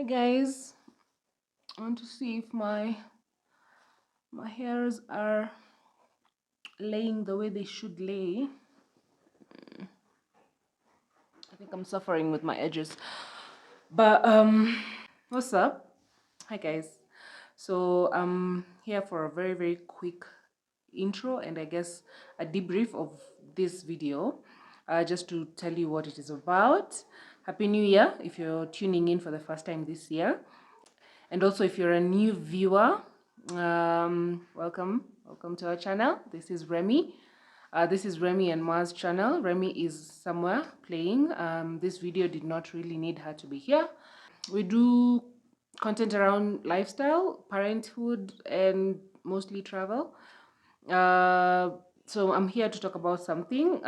Guys, I want to see if my hairs are laying the way they should lay. I think I'm suffering with my edges, but what's up? Hi guys. So I'm here for a very quick intro and I guess a debrief of this video, just to tell you what it is about. Happy New Year if you're tuning in for the first time this year. And also, if you're a new viewer, welcome to our channel. This is Remy. This is Remy and Ma's channel. Remy is somewhere playing. This video did not really need her to be here. We do content around lifestyle, parenthood, and mostly travel. So I'm here to talk about something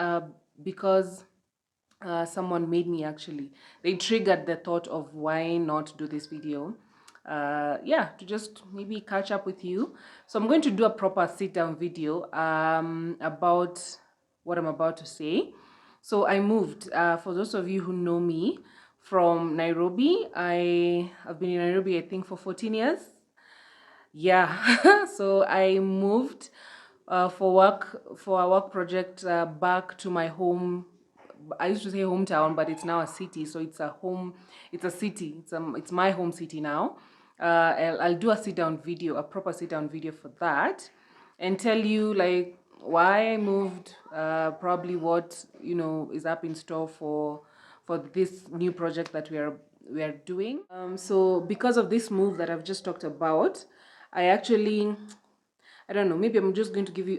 because someone made me actually. They triggered the thought of why not do this video. Yeah, to just maybe catch up with you. So I'm going to do a proper sit down video about what I'm about to say. So I moved, for those of you who know me, from Nairobi. I've been in Nairobi, I think, for 14 years. Yeah, so I moved for a work project back to my home. I used to say hometown, but it's now a city, so it's a city. It's my home city now. I'll do a proper sit down video for that, and tell you like why I moved, probably what is up in store for this new project that we are doing. So because of this move that I've just talked about, I don't know, maybe I'm just going to give you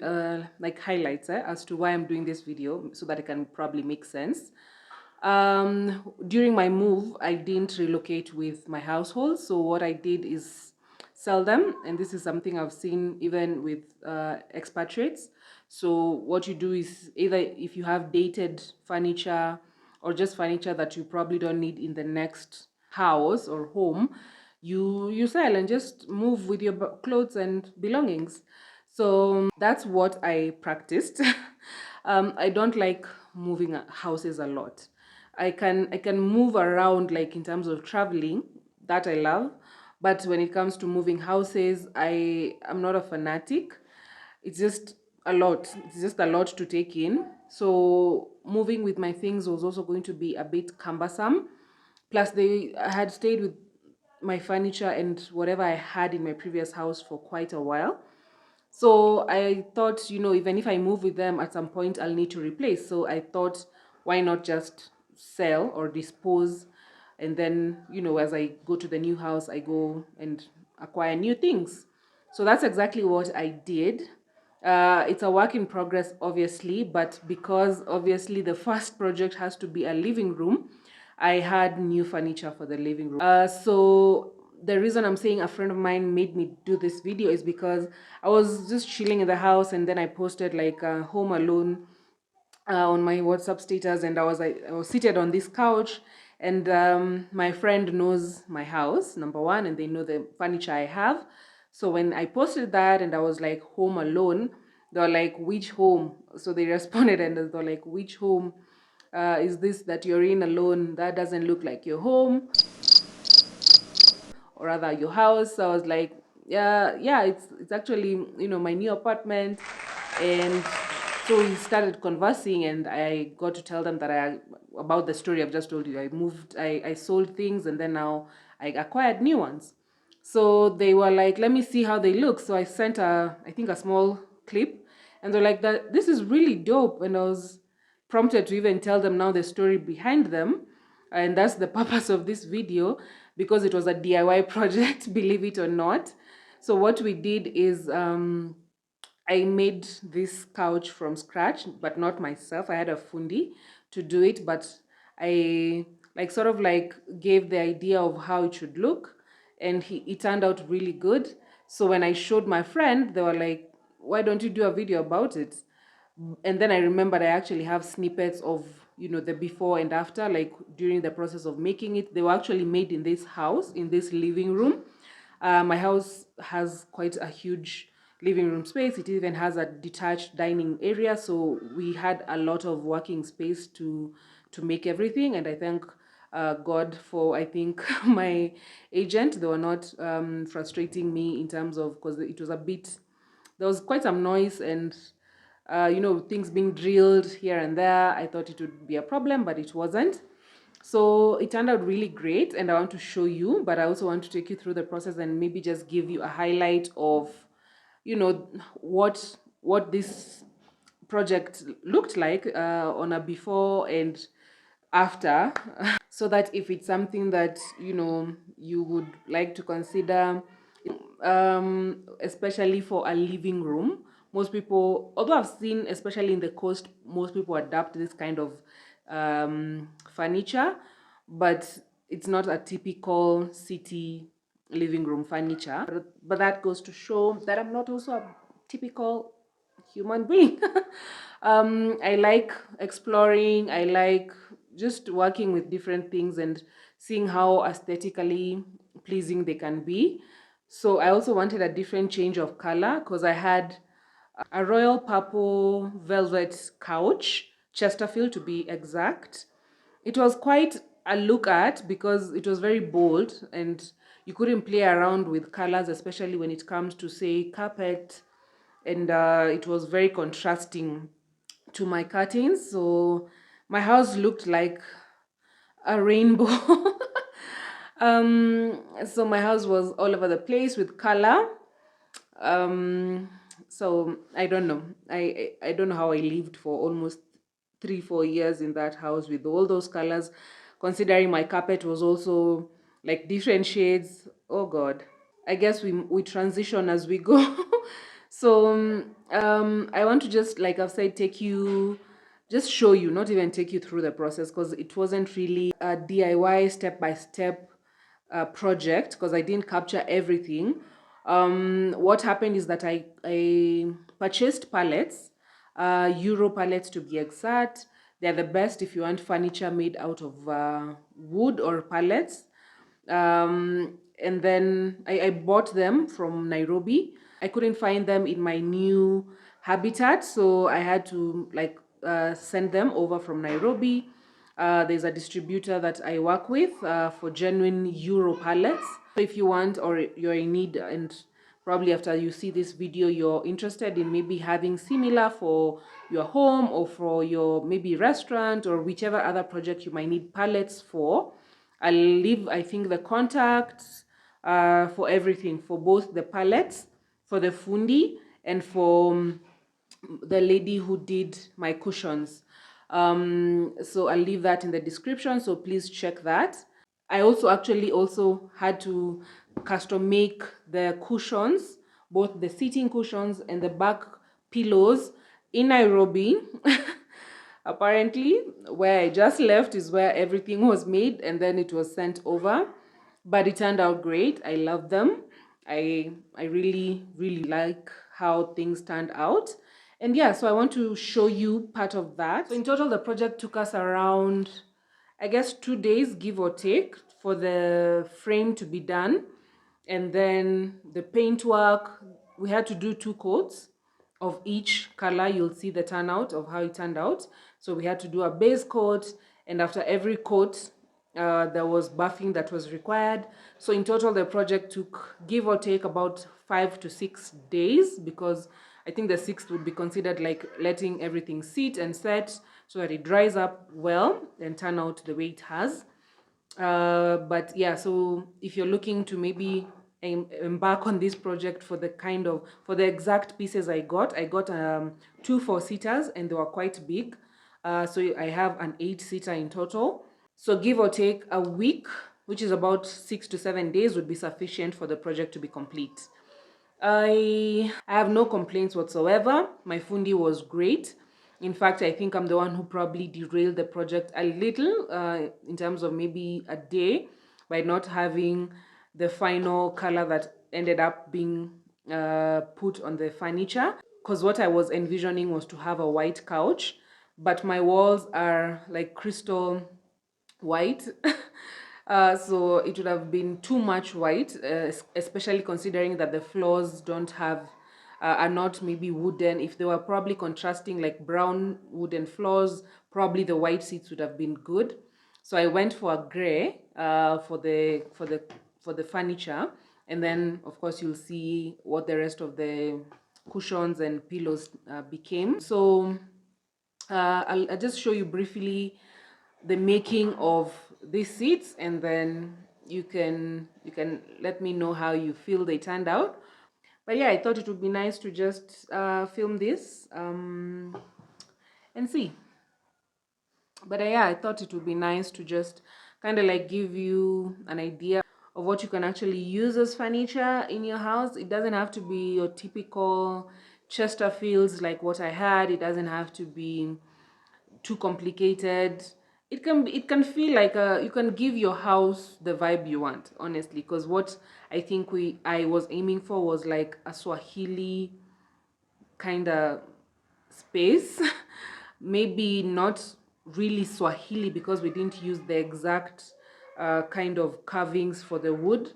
like highlights as to why I'm doing this video so that it can probably make sense. During my move, I didn't relocate with my household. So what I did is sell them. And this is something I've seen even with expatriates. So what you do is either if you have dated furniture or just furniture that you probably don't need in the next house or home, you sell and just move with your clothes and belongings. So that's what I practiced. I don't like moving houses a lot. I can move around, like in terms of traveling, that I love, but when it comes to moving houses, I'm not a fanatic. It's just a lot. It's just a lot to take in. So moving with my things was also going to be a bit cumbersome. Plus, I had stayed with my furniture and whatever I had in my previous house for quite a while. So I thought, even if I move with them, at some point I'll need to replace. So I thought, why not just sell or dispose? And then, as I go to the new house, I go and acquire new things. So that's exactly what I did. It's a work in progress, obviously, but because obviously the first project has to be a living room, I had new furniture for the living room. So the reason I'm saying a friend of mine made me do this video is because I was just chilling in the house and then I posted like home alone on my WhatsApp status, and I was seated on this couch, and my friend knows my house, number one, and they know the furniture I have. So when I posted that and I was like home alone, they were like, which home? So they responded and they were like, which home is this that you're in alone? That doesn't look like your home, or rather your house. So I was like, yeah, it's actually my new apartment. And so we started conversing, and I got to tell them that about the story I've just told you. I sold things, and then now I acquired new ones. So they were like, let me see how they look. So I sent I think a small clip, and they're like, that this is really dope. And I was prompted to even tell them now the story behind them. And that's the purpose of this video, because it was a DIY project, believe it or not. So what we did is I made this couch from scratch, but not myself. I had a fundi to do it, but I sort of gave the idea of how it should look, and it turned out really good. So when I showed my friend, they were like, why don't you do a video about it? And then I remembered I actually have snippets of the before and after, like during the process of making it. They were actually made in this house, in this living room. My house has quite a huge living room space. It even has a detached dining area, so we had a lot of working space to make everything. And I think God for, I think, my agent. They were not frustrating me in terms of, because it was a bit, there was quite some noise and things being drilled here and there. I thought it would be a problem, but it wasn't. So it turned out really great, and I want to show you, but I also want to take you through the process and maybe just give you a highlight of, what this project looked like on a before and after, so that if it's something that you would like to consider, especially for a living room. Most people, although I've seen, especially in the coast, most people adapt this kind of furniture, but it's not a typical city living room furniture. But that goes to show that I'm not also a typical human being. I like exploring, I like just working with different things and seeing how aesthetically pleasing they can be. So I also wanted a different change of color, because I had a royal purple velvet couch, Chesterfield to be exact. It was quite a look at because it was very bold and you couldn't play around with colors, especially when it comes to, say, carpet. And it was very contrasting to my curtains. So my house looked like a rainbow. So my house was all over the place with color. So I don't know. I don't know how I lived for almost 3-4 years in that house with all those colors, considering my carpet was also like different shades. Oh God. I guess we transition as we go. So I want to just, like I've said, just show you, not even take you through the process, because it wasn't really a DIY step-by-step project, because I didn't capture everything. What happened is that I purchased pallets, Euro pallets to be exact. They're the best if you want furniture made out of wood or pallets. And then I bought them from Nairobi. I couldn't find them in my new habitat, so I had to send them over from Nairobi. There's a distributor that I work with for genuine Euro pallets. So if you want, or you're in need, and probably after you see this video, you're interested in maybe having similar for your home or for your maybe restaurant or whichever other project you might need pallets for, I'll leave, I think, the contacts for everything, for both the pallets, for the fundi, and for the lady who did my cushions. So I'll leave that in the description, so please check that. I also had to custom make the cushions, both the seating cushions and the back pillows in Nairobi. Apparently, where I just left is where everything was made and then it was sent over. But it turned out great. I love them. I really, really like how things turned out. And yeah, so I want to show you part of that. So in total, the project took us around, I guess, 2 days, give or take, for the frame to be done. And then the paint work, we had to do 2 coats of each color. You'll see the turnout of how it turned out. So we had to do a base coat, and after every coat, there was buffing that was required. So in total, the project took, give or take, about 5 to 6 days, because I think the 6th would be considered like letting everything sit and set so that it dries up well and turn out the way it has. But yeah, so if you're looking to maybe embark on this project for the exact pieces I got 2 4-seaters, and they were quite big. So I have an 8-seater in total. So give or take a week, which is about 6 to 7 days, would be sufficient for the project to be complete. I have no complaints whatsoever. My fundi was great. In fact, I think I'm the one who probably derailed the project a little in terms of maybe a day, by not having the final color that ended up being put on the furniture. Because what I was envisioning was to have a white couch, but my walls are like crystal white. So it would have been too much white, especially considering that the floors are not maybe wooden. If they were probably contrasting like brown wooden floors, probably the white seats would have been good. So I went for a gray for the furniture, and then of course you'll see what the rest of the cushions and pillows became. So I'll just show you briefly the making of these seats, and then you can let me know how you feel they turned out. But yeah, I thought it would be nice to just film this and see. But yeah, I thought it would be nice to just kind of like give you an idea of what you can actually use as furniture in your house. It doesn't have to be your typical Chesterfields like what I had. It doesn't have to be too complicated. It can feel like you can give your house the vibe you want, honestly, because what I think I was aiming for was like a Swahili kind of space. Maybe not really Swahili because we didn't use the exact kind of carvings for the wood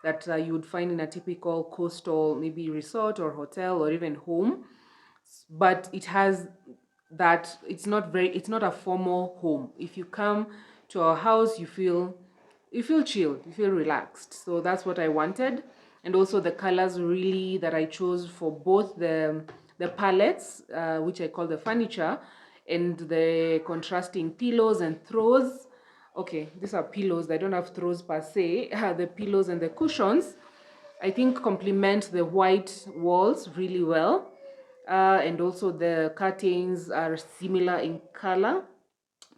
that you would find in a typical coastal maybe resort or hotel or even home. But it has that it's not a formal home. If you come to our house, you feel chilled, you feel relaxed. So that's what I wanted. And also the colors really that I chose for both the pallets, which I call the furniture, and the contrasting pillows and throws. Okay, these are pillows. I don't have throws per se. The pillows and the cushions, I think, complement the white walls really well. And also the curtains are similar in color.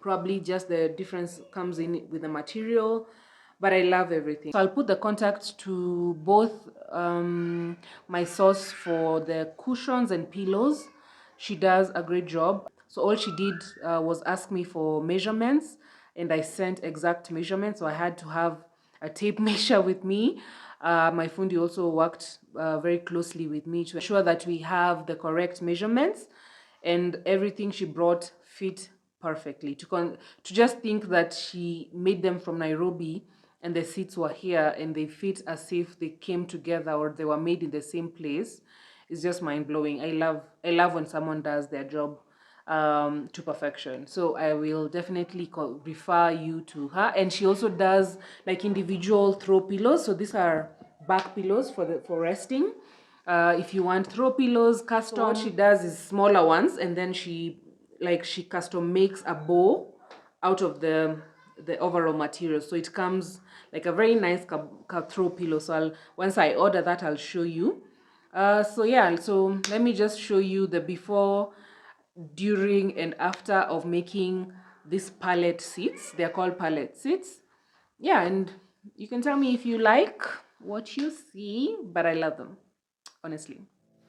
Probably just the difference comes in with the material, but I love everything. So I'll put the contact to both my source for the cushions and pillows. She does a great job. So all she did was ask me for measurements, and I sent exact measurements. So I had to have a tape measure with me. My fundi also worked very closely with me to ensure that we have the correct measurements, and everything she brought fit perfectly. To just think that she made them from Nairobi and the seats were here and they fit as if they came together or they were made in the same place is just mind blowing. I love when someone does their job to perfection. So I will definitely refer you to her. And she also does like individual throw pillows. So these are back pillows for resting. If you want throw pillows custom, so what she does is smaller ones, and then she custom makes a bow out of the overall material. So it comes like a very nice throw pillow. So once I order that, I'll show you. So yeah, so let me just show you the before, during, and after of making these pallet seats. They're called pallet seats. Yeah, and you can tell me if you like what you see, but I love them, honestly.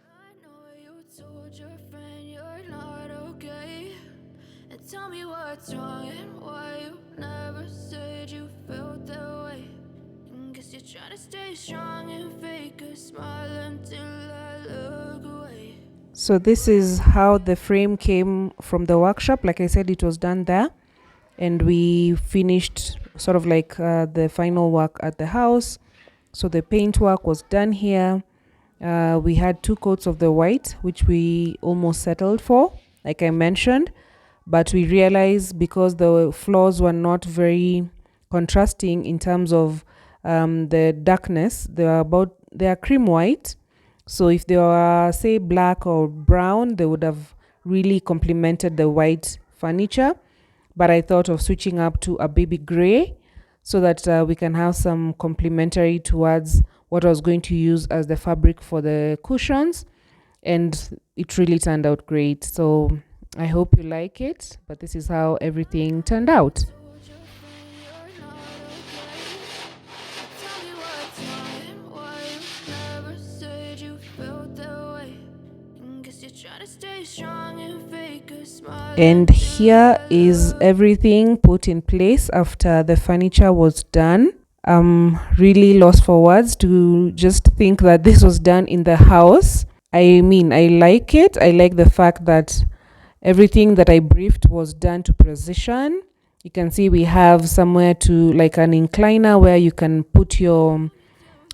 I know you told your friend you're not okay. And tell me what's wrong and why you never said you felt that way. Guess you're trying to stay strong and fake a smile until I look away. So this is how the frame came from the workshop. Like I said, it was done there, and we finished sort of like the final work at the house. So the paint work was done here. We had 2 coats of the white, which we almost settled for, like I mentioned, but we realized because the floors were not very contrasting in terms of the darkness, they are cream white. So if they were, say, black or brown, they would have really complemented the white furniture. But I thought of switching up to a baby gray so that we can have some complementary towards what I was going to use as the fabric for the cushions. And it really turned out great. So I hope you like it. But this is how everything turned out. And here is everything put in place after the furniture was done. I'm really lost for words to just think that this was done in the house. I mean, I like it. I like the fact that everything that I briefed was done to precision. You can see we have somewhere to like an incliner where you can put your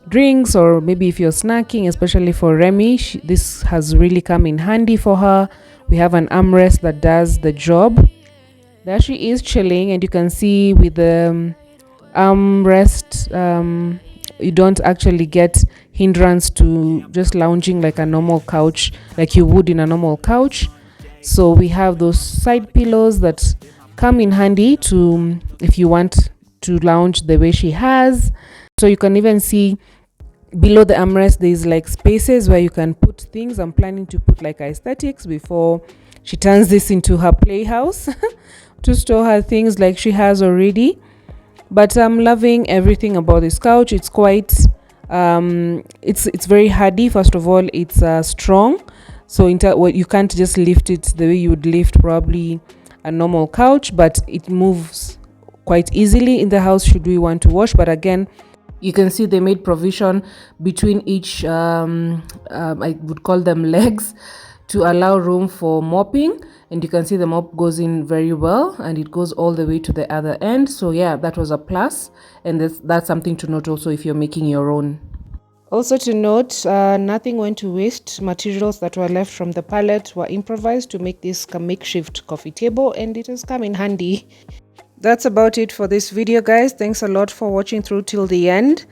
drinks, or maybe if you're snacking, especially for Remy, this has really come in handy for her. We have an armrest that does the job. There she is chilling, and you can see with the armrest, you don't actually get hindrance to just lounging like a normal couch, like you would in a normal couch. So we have those side pillows that come in handy to if you want to lounge the way she has. So you can even see below the armrest there's like spaces where you can put things. I'm planning to put like aesthetics before she turns this into her playhouse to store her things like she has already. But I'm loving everything about this couch. It's quite it's very hardy. First of all, it's strong, so you can't just lift it the way you would lift probably a normal couch, but it moves quite easily in the house should we want to wash. But again, you can see they made provision between each I would call them legs to allow room for mopping, and you can see the mop goes in very well and it goes all the way to the other end. So yeah, that was a plus, and that's something to note also if you're making your own. Also to note, nothing went to waste. Materials that were left from the pallet were improvised to make this a makeshift coffee table, and it has come in handy. That's about it for this video, guys. Thanks a lot for watching through till the end.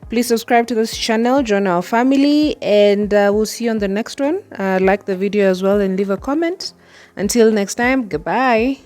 Please subscribe to this channel, join our family, and we'll see you on the next one. Like the video as well and leave a comment. Until next time, goodbye.